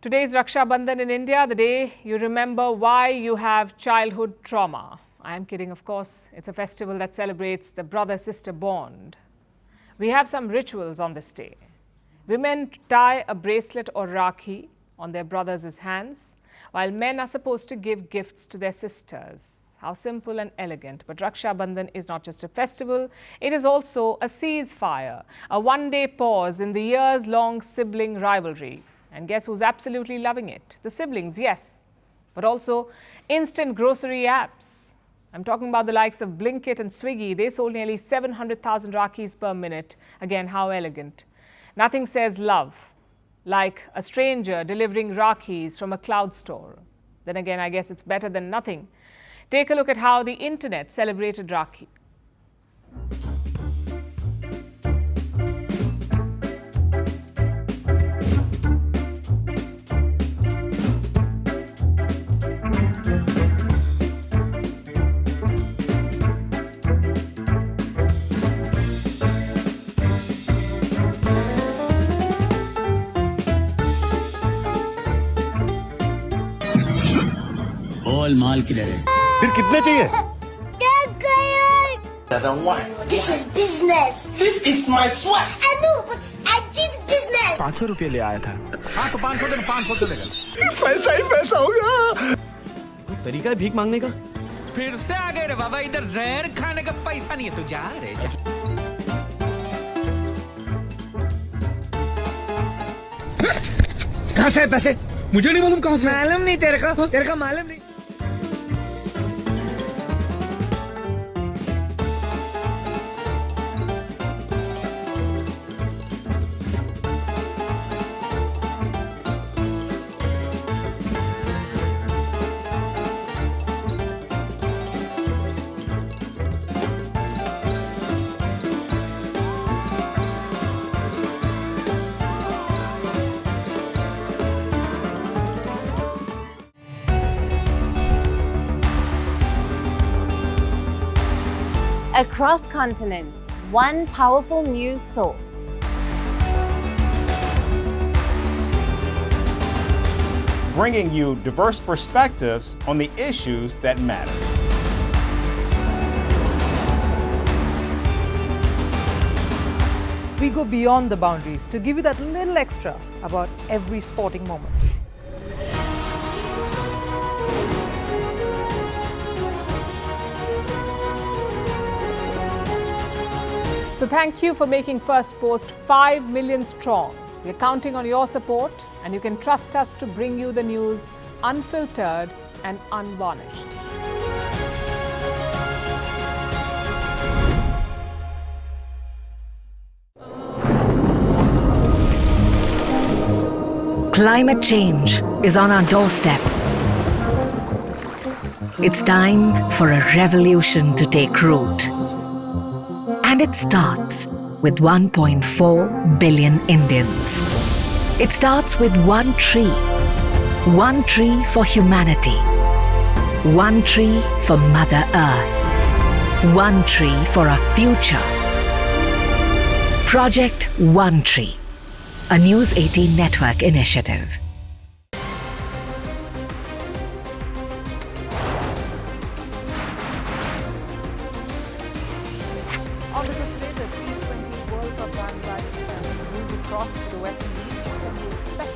Today is Raksha Bandhan in India, the day you remember why you have childhood trauma. I am kidding, of course. It's a festival that celebrates the brother-sister bond. We have some rituals on this day. Women tie a bracelet or Rakhi on their brothers' hands, while men are supposed to give gifts to their sisters. How simple and elegant. But Raksha Bandhan is not just a festival, it is also a ceasefire, a one-day pause in the years-long sibling rivalry. And guess who's absolutely loving it? The siblings, yes, but also instant grocery apps. I'm talking about the likes of Blinkit and Swiggy. They sold nearly 700,000 Rakhis per minute. Again, how elegant. Nothing says love like a stranger delivering Rakhis from a cloud store. Then again, I guess it's better than nothing. Take a look at how the internet celebrated Rakhi. बोल माल किधर है? फिर कितने चाहिए? This is business. This is my sweat. I know, but I did business. 500 रुपये ले आया था। हाँ तो 500 देना, 500 देगा। पैसा ही पैसा होगा। तरीका है भीख मांगने का? फिर से आ गए रे बाबा, इधर जहर खाने का पैसा नहीं है, तू जा रे जा। कहाँ से है पैसे? मुझे नहीं मालूम कहाँ से। मालूम नहीं तेरे को मालूम नहीं। Across continents, one powerful news source. Bringing you diverse perspectives on the issues that matter. We go beyond the boundaries to give you that little extra about every sporting moment. So thank you for making Firstpost 5 million strong. We're counting on your support, and you can trust us to bring you the news unfiltered and unvarnished. Climate change is on our doorstep. It's time for a revolution to take root. And it starts with 1.4 billion Indians. It starts with one tree for humanity, one tree for Mother Earth, one tree for our future. Project One Tree, a News 18 network initiative. On this today, the T20 World Cup bandwagon will be crossed to the West Indies. What can we expect?